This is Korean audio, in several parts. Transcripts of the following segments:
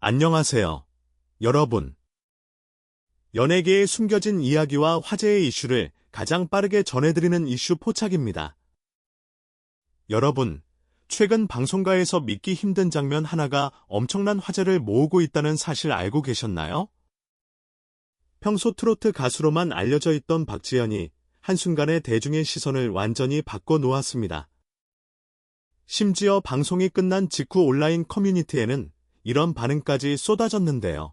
안녕하세요, 여러분. 연예계의 숨겨진 이야기와 화제의 이슈를 가장 빠르게 전해드리는 이슈 포착입니다. 여러분, 최근 방송가에서 믿기 힘든 장면 하나가 엄청난 화제를 모으고 있다는 사실 알고 계셨나요? 평소 트로트 가수로만 알려져 있던 박지현이 한순간에 대중의 시선을 완전히 바꿔놓았습니다. 심지어 방송이 끝난 직후 온라인 커뮤니티에는 이런 반응까지 쏟아졌는데요.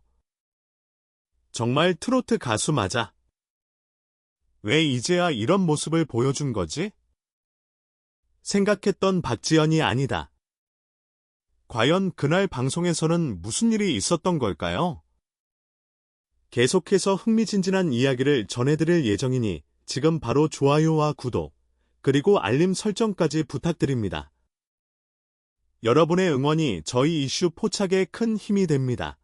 정말 트로트 가수 맞아? 왜 이제야 이런 모습을 보여준 거지? 생각했던 박지현이 아니다. 과연 그날 방송에서는 무슨 일이 있었던 걸까요? 계속해서 흥미진진한 이야기를 전해드릴 예정이니 지금 바로 좋아요와 구독, 그리고 알림 설정까지 부탁드립니다. 여러분의 응원이 저희 이슈 포착에 큰 힘이 됩니다.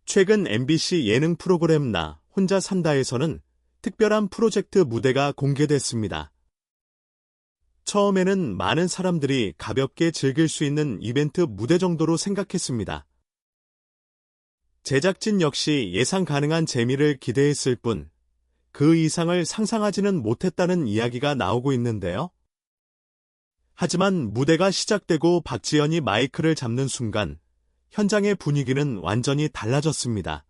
최근 MBC 예능 프로그램 나 혼자 산다에서는 특별한 프로젝트 무대가 공개됐습니다. 처음에는 많은 사람들이 가볍게 즐길 수 있는 이벤트 무대 정도로 생각했습니다. 제작진 역시 예상 가능한 재미를 기대했을 뿐, 그 이상을 상상하지는 못했다는 이야기가 나오고 있는데요. 하지만 무대가 시작되고 박지현이 마이크를 잡는 순간 현장의 분위기는 완전히 달라졌습니다.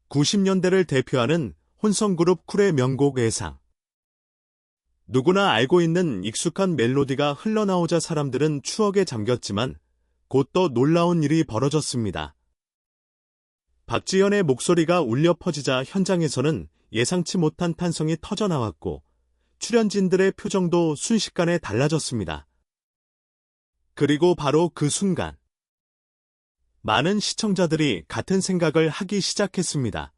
90년대를 대표하는 혼성그룹 쿨의 명곡 애상. 누구나 알고 있는 익숙한 멜로디가 흘러나오자 사람들은 추억에 잠겼지만 곧 또 놀라운 일이 벌어졌습니다. 박지현의 목소리가 울려 퍼지자 현장에서는 예상치 못한 탄성이 터져나왔고 출연진들의 표정도 순식간에 달라졌습니다. 그리고 바로 그 순간 많은 시청자들이 같은 생각을 하기 시작했습니다.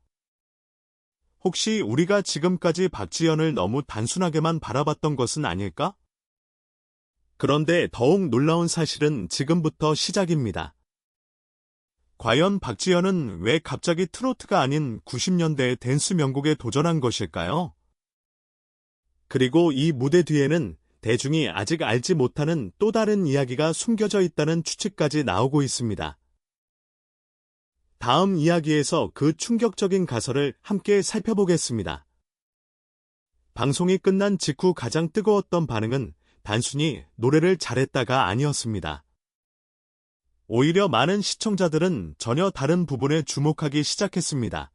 혹시 우리가 지금까지 박지현을 너무 단순하게만 바라봤던 것은 아닐까? 그런데 더욱 놀라운 사실은 지금부터 시작입니다. 과연 박지현은 왜 갑자기 트로트가 아닌 90년대의 댄스 명곡에 도전한 것일까요? 그리고 이 무대 뒤에는 대중이 아직 알지 못하는 또 다른 이야기가 숨겨져 있다는 추측까지 나오고 있습니다. 다음 이야기에서 그 충격적인 가설을 함께 살펴보겠습니다. 방송이 끝난 직후 가장 뜨거웠던 반응은 단순히 노래를 잘했다가 아니었습니다. 오히려 많은 시청자들은 전혀 다른 부분에 주목하기 시작했습니다.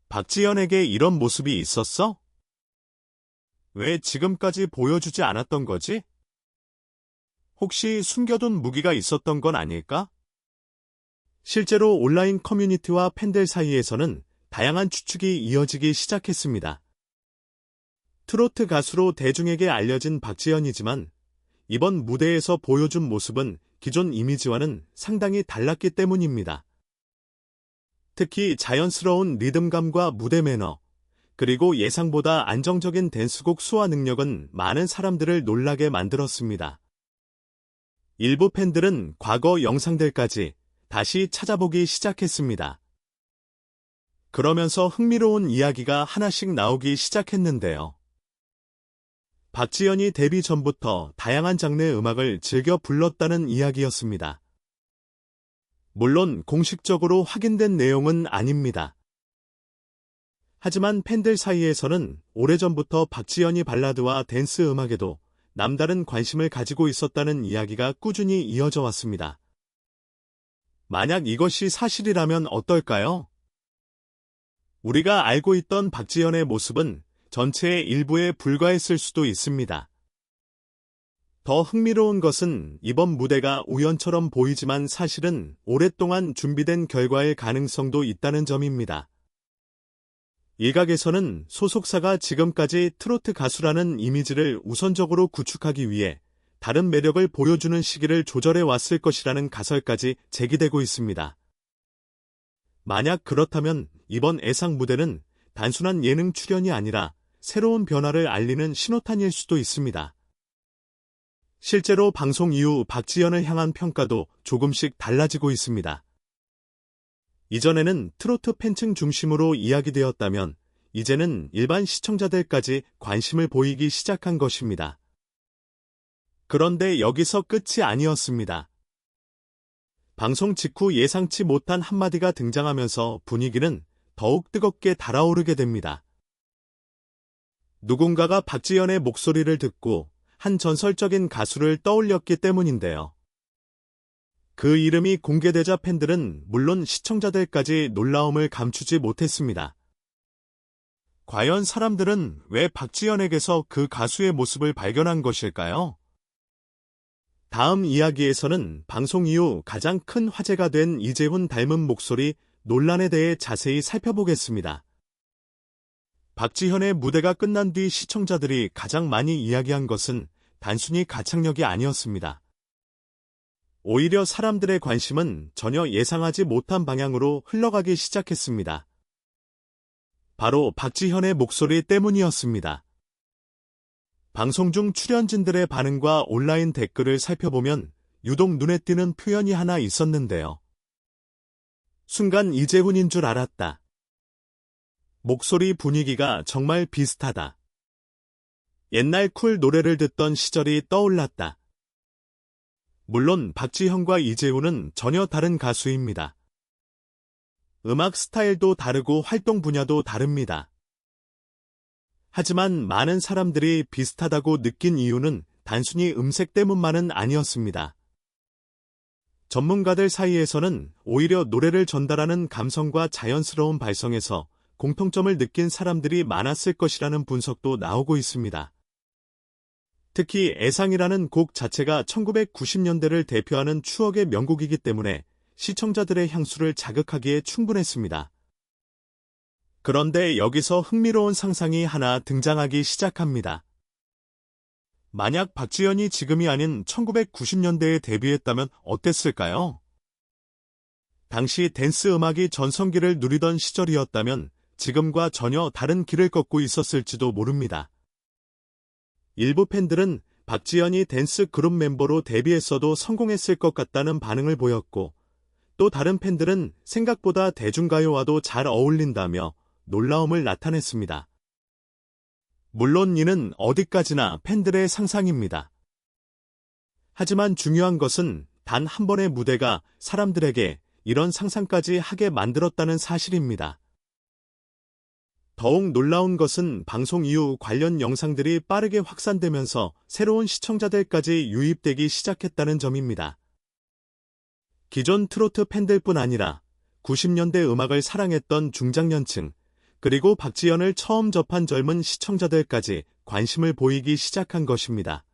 박지현에게 이런 모습이 있었어? 왜 지금까지 보여주지 않았던 거지? 혹시 숨겨둔 무기가 있었던 건 아닐까? 실제로 온라인 커뮤니티와 팬들 사이에서는 다양한 추측이 이어지기 시작했습니다. 트로트 가수로 대중에게 알려진 박지현이지만 이번 무대에서 보여준 모습은 기존 이미지와는 상당히 달랐기 때문입니다. 특히 자연스러운 리듬감과 무대 매너, 그리고 예상보다 안정적인 댄스곡 소화 능력은 많은 사람들을 놀라게 만들었습니다. 일부 팬들은 과거 영상들까지 다시 찾아보기 시작했습니다. 그러면서 흥미로운 이야기가 하나씩 나오기 시작했는데요. 박지현이 데뷔 전부터 다양한 장르의 음악을 즐겨 불렀다는 이야기였습니다. 물론 공식적으로 확인된 내용은 아닙니다. 하지만 팬들 사이에서는 오래전부터 박지현이 발라드와 댄스 음악에도 남다른 관심을 가지고 있었다는 이야기가 꾸준히 이어져 왔습니다. 만약 이것이 사실이라면 어떨까요? 우리가 알고 있던 박지현의 모습은 전체의 일부에 불과했을 수도 있습니다. 더 흥미로운 것은 이번 무대가 우연처럼 보이지만 사실은 오랫동안 준비된 결과일 가능성도 있다는 점입니다. 일각에서는 소속사가 지금까지 트로트 가수라는 이미지를 우선적으로 구축하기 위해 다른 매력을 보여주는 시기를 조절해 왔을 것이라는 가설까지 제기되고 있습니다. 만약 그렇다면 이번 애상 무대는 단순한 예능 출연이 아니라 새로운 변화를 알리는 신호탄일 수도 있습니다. 실제로 방송 이후 박지현을 향한 평가도 조금씩 달라지고 있습니다. 이전에는 트로트 팬층 중심으로 이야기되었다면 이제는 일반 시청자들까지 관심을 보이기 시작한 것입니다. 그런데 여기서 끝이 아니었습니다. 방송 직후 예상치 못한 한마디가 등장하면서 분위기는 더욱 뜨겁게 달아오르게 됩니다. 누군가가 박지현의 목소리를 듣고 한 전설적인 가수를 떠올렸기 때문인데요. 그 이름이 공개되자 팬들은 물론 시청자들까지 놀라움을 감추지 못했습니다. 과연 사람들은 왜 박지현에게서 그 가수의 모습을 발견한 것일까요? 다음 이야기에서는 방송 이후 가장 큰 화제가 된 이재훈 닮은 목소리 논란에 대해 자세히 살펴보겠습니다. 박지현의 무대가 끝난 뒤 시청자들이 가장 많이 이야기한 것은 단순히 가창력이 아니었습니다. 오히려 사람들의 관심은 전혀 예상하지 못한 방향으로 흘러가기 시작했습니다. 바로 박지현의 목소리 때문이었습니다. 방송 중 출연진들의 반응과 온라인 댓글을 살펴보면 유독 눈에 띄는 표현이 하나 있었는데요. 순간 이재훈인 줄 알았다. 목소리 분위기가 정말 비슷하다. 옛날 쿨 노래를 듣던 시절이 떠올랐다. 물론 박지현과 이재훈은 전혀 다른 가수입니다. 음악 스타일도 다르고 활동 분야도 다릅니다. 하지만 많은 사람들이 비슷하다고 느낀 이유는 단순히 음색 때문만은 아니었습니다. 전문가들 사이에서는 오히려 노래를 전달하는 감성과 자연스러운 발성에서 공통점을 느낀 사람들이 많았을 것이라는 분석도 나오고 있습니다. 특히 애상이라는 곡 자체가 1990년대를 대표하는 추억의 명곡이기 때문에 시청자들의 향수를 자극하기에 충분했습니다. 그런데 여기서 흥미로운 상상이 하나 등장하기 시작합니다. 만약 박지현이 지금이 아닌 1990년대에 데뷔했다면 어땠을까요? 당시 댄스 음악이 전성기를 누리던 시절이었다면 지금과 전혀 다른 길을 걷고 있었을지도 모릅니다. 일부 팬들은 박지현이 댄스 그룹 멤버로 데뷔했어도 성공했을 것 같다는 반응을 보였고, 또 다른 팬들은 생각보다 대중가요와도 잘 어울린다며 놀라움을 나타냈습니다. 물론 이는 어디까지나 팬들의 상상입니다. 하지만 중요한 것은 단 한 번의 무대가 사람들에게 이런 상상까지 하게 만들었다는 사실입니다. 더욱 놀라운 것은 방송 이후 관련 영상들이 빠르게 확산되면서 새로운 시청자들까지 유입되기 시작했다는 점입니다. 기존 트로트 팬들뿐 아니라 90년대 음악을 사랑했던 중장년층, 그리고 박지현을 처음 접한 젊은 시청자들까지 관심을 보이기 시작한 것입니다.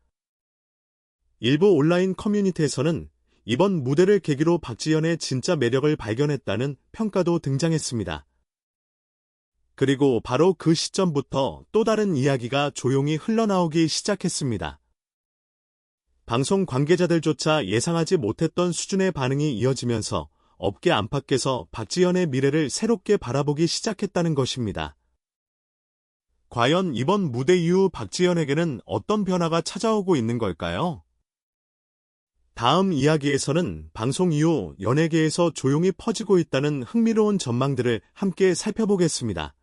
일부 온라인 커뮤니티에서는 이번 무대를 계기로 박지현의 진짜 매력을 발견했다는 평가도 등장했습니다. 그리고 바로 그 시점부터 또 다른 이야기가 조용히 흘러나오기 시작했습니다. 방송 관계자들조차 예상하지 못했던 수준의 반응이 이어지면서 업계 안팎에서 박지현의 미래를 새롭게 바라보기 시작했다는 것입니다. 과연 이번 무대 이후 박지현에게는 어떤 변화가 찾아오고 있는 걸까요? 다음 이야기에서는 방송 이후 연예계에서 조용히 퍼지고 있다는 흥미로운 전망들을 함께 살펴보겠습니다.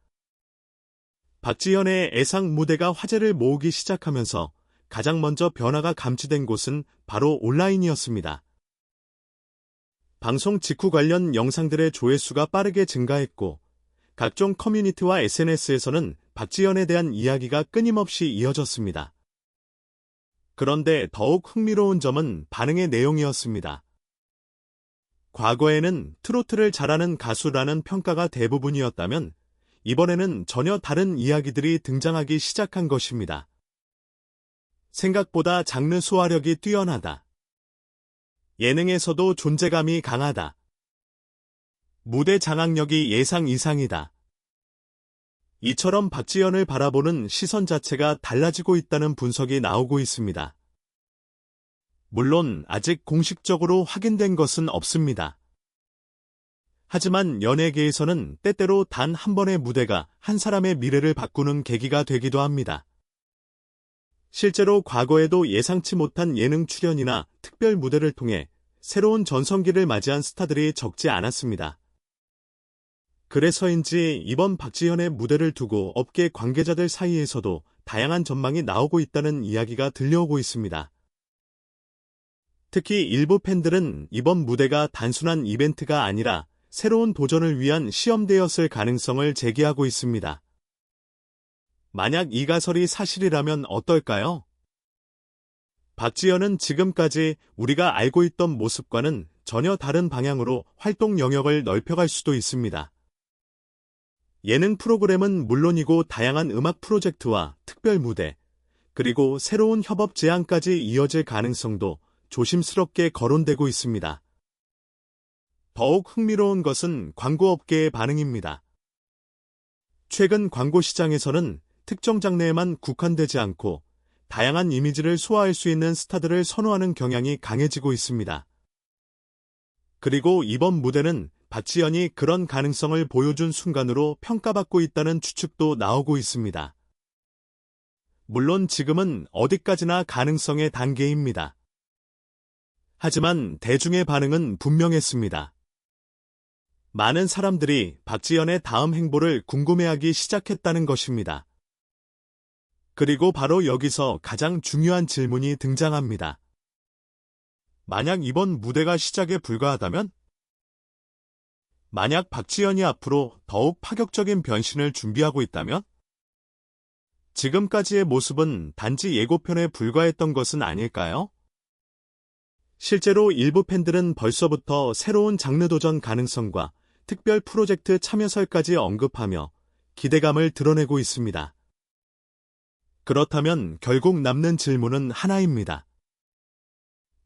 박지현의 애상 무대가 화제를 모으기 시작하면서 가장 먼저 변화가 감지된 곳은 바로 온라인이었습니다. 방송 직후 관련 영상들의 조회수가 빠르게 증가했고, 각종 커뮤니티와 SNS에서는 박지현에 대한 이야기가 끊임없이 이어졌습니다. 그런데 더욱 흥미로운 점은 반응의 내용이었습니다. 과거에는 트로트를 잘하는 가수라는 평가가 대부분이었다면, 이번에는 전혀 다른 이야기들이 등장하기 시작한 것입니다. 생각보다 장르 소화력이 뛰어나다. 예능에서도 존재감이 강하다. 무대 장악력이 예상 이상이다. 이처럼 박지현을 바라보는 시선 자체가 달라지고 있다는 분석이 나오고 있습니다. 물론 아직 공식적으로 확인된 것은 없습니다. 하지만 연예계에서는 때때로 단 한 번의 무대가 한 사람의 미래를 바꾸는 계기가 되기도 합니다. 실제로 과거에도 예상치 못한 예능 출연이나 특별 무대를 통해 새로운 전성기를 맞이한 스타들이 적지 않았습니다. 그래서인지 이번 박지현의 무대를 두고 업계 관계자들 사이에서도 다양한 전망이 나오고 있다는 이야기가 들려오고 있습니다. 특히 일부 팬들은 이번 무대가 단순한 이벤트가 아니라 새로운 도전을 위한 시험대였을 가능성을 제기하고 있습니다. 만약 이 가설이 사실이라면 어떨까요? 박지현은 지금까지 우리가 알고 있던 모습과는 전혀 다른 방향으로 활동 영역을 넓혀갈 수도 있습니다. 예능 프로그램은 물론이고 다양한 음악 프로젝트와 특별 무대, 그리고 새로운 협업 제안까지 이어질 가능성도 조심스럽게 거론되고 있습니다. 더욱 흥미로운 것은 광고업계의 반응입니다. 최근 광고 시장에서는 특정 장르에만 국한되지 않고 다양한 이미지를 소화할 수 있는 스타들을 선호하는 경향이 강해지고 있습니다. 그리고 이번 무대는 박지현이 그런 가능성을 보여준 순간으로 평가받고 있다는 추측도 나오고 있습니다. 물론 지금은 어디까지나 가능성의 단계입니다. 하지만 대중의 반응은 분명했습니다. 많은 사람들이 박지현의 다음 행보를 궁금해하기 시작했다는 것입니다. 그리고 바로 여기서 가장 중요한 질문이 등장합니다. 만약 이번 무대가 시작에 불과하다면? 만약 박지현이 앞으로 더욱 파격적인 변신을 준비하고 있다면? 지금까지의 모습은 단지 예고편에 불과했던 것은 아닐까요? 실제로 일부 팬들은 벌써부터 새로운 장르 도전 가능성과 특별 프로젝트 참여설까지 언급하며 기대감을 드러내고 있습니다. 그렇다면 결국 남는 질문은 하나입니다.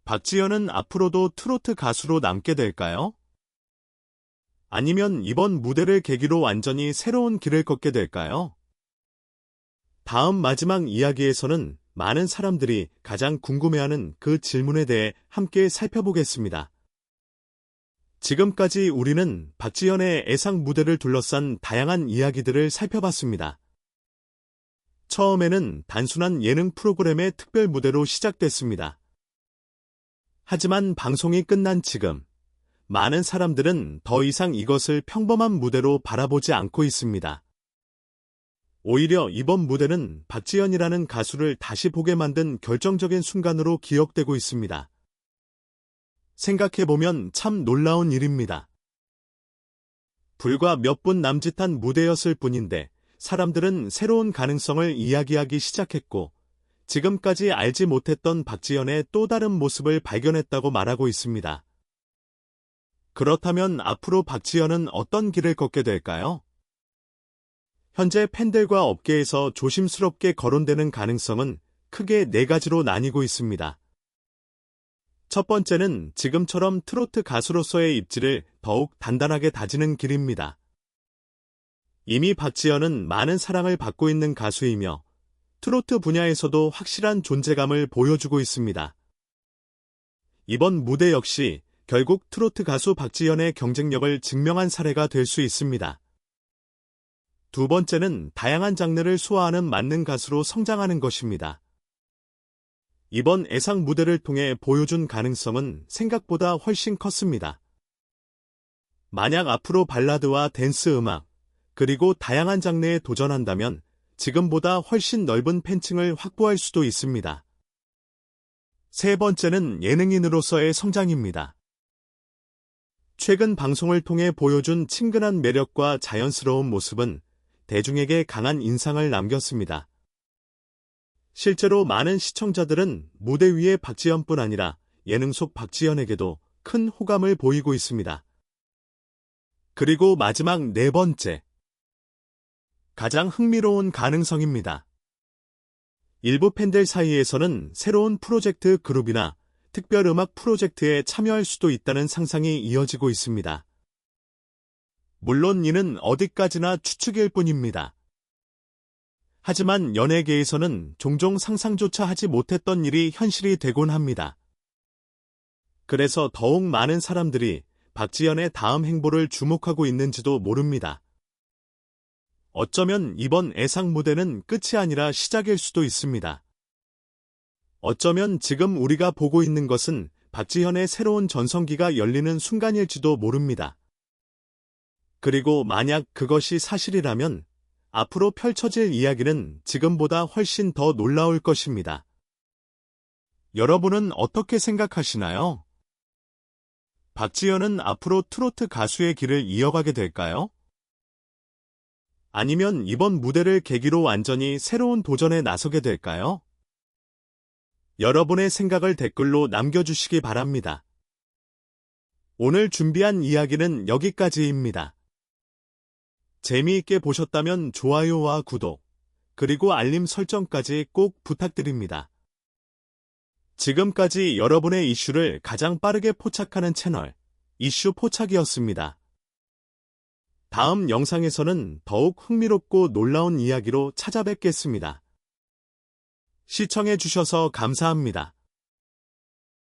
박지현은 앞으로도 트로트 가수로 남게 될까요? 아니면 이번 무대를 계기로 완전히 새로운 길을 걷게 될까요? 다음 마지막 이야기에서는 많은 사람들이 가장 궁금해하는 그 질문에 대해 함께 살펴보겠습니다. 지금까지 우리는 박지현의 애상 무대를 둘러싼 다양한 이야기들을 살펴봤습니다. 처음에는 단순한 예능 프로그램의 특별 무대로 시작됐습니다. 하지만 방송이 끝난 지금, 많은 사람들은 더 이상 이것을 평범한 무대로 바라보지 않고 있습니다. 오히려 이번 무대는 박지현이라는 가수를 다시 보게 만든 결정적인 순간으로 기억되고 있습니다. 생각해보면 참 놀라운 일입니다. 불과 몇 분 남짓한 무대였을 뿐인데 사람들은 새로운 가능성을 이야기하기 시작했고 지금까지 알지 못했던 박지현의 또 다른 모습을 발견했다고 말하고 있습니다. 그렇다면 앞으로 박지현은 어떤 길을 걷게 될까요? 현재 팬들과 업계에서 조심스럽게 거론되는 가능성은 크게 4가지로 나뉘고 있습니다. 첫 번째는 지금처럼 트로트 가수로서의 입지를 더욱 단단하게 다지는 길입니다. 이미 박지현은 많은 사랑을 받고 있는 가수이며 트로트 분야에서도 확실한 존재감을 보여주고 있습니다. 이번 무대 역시 결국 트로트 가수 박지현의 경쟁력을 증명한 사례가 될 수 있습니다. 두 번째는 다양한 장르를 소화하는 만능 가수로 성장하는 것입니다. 이번 애상 무대를 통해 보여준 가능성은 생각보다 훨씬 컸습니다. 만약 앞으로 발라드와 댄스 음악, 그리고 다양한 장르에 도전한다면 지금보다 훨씬 넓은 팬층을 확보할 수도 있습니다. 세 번째는 예능인으로서의 성장입니다. 최근 방송을 통해 보여준 친근한 매력과 자연스러운 모습은 대중에게 강한 인상을 남겼습니다. 실제로 많은 시청자들은 무대 위의 박지현뿐 아니라 예능 속 박지현에게도 큰 호감을 보이고 있습니다. 그리고 마지막 4번째. 가장 흥미로운 가능성입니다. 일부 팬들 사이에서는 새로운 프로젝트 그룹이나 특별 음악 프로젝트에 참여할 수도 있다는 상상이 이어지고 있습니다. 물론 이는 어디까지나 추측일 뿐입니다. 하지만 연예계에서는 종종 상상조차 하지 못했던 일이 현실이 되곤 합니다. 그래서 더욱 많은 사람들이 박지현의 다음 행보를 주목하고 있는지도 모릅니다. 어쩌면 이번 애상 무대는 끝이 아니라 시작일 수도 있습니다. 어쩌면 지금 우리가 보고 있는 것은 박지현의 새로운 전성기가 열리는 순간일지도 모릅니다. 그리고 만약 그것이 사실이라면 앞으로 펼쳐질 이야기는 지금보다 훨씬 더 놀라울 것입니다. 여러분은 어떻게 생각하시나요? 박지현은 앞으로 트로트 가수의 길을 이어가게 될까요? 아니면 이번 무대를 계기로 완전히 새로운 도전에 나서게 될까요? 여러분의 생각을 댓글로 남겨주시기 바랍니다. 오늘 준비한 이야기는 여기까지입니다. 재미있게 보셨다면 좋아요와 구독, 그리고 알림 설정까지 꼭 부탁드립니다. 지금까지 여러분의 이슈를 가장 빠르게 포착하는 채널, 이슈 포착이었습니다. 다음 영상에서는 더욱 흥미롭고 놀라운 이야기로 찾아뵙겠습니다. 시청해주셔서 감사합니다.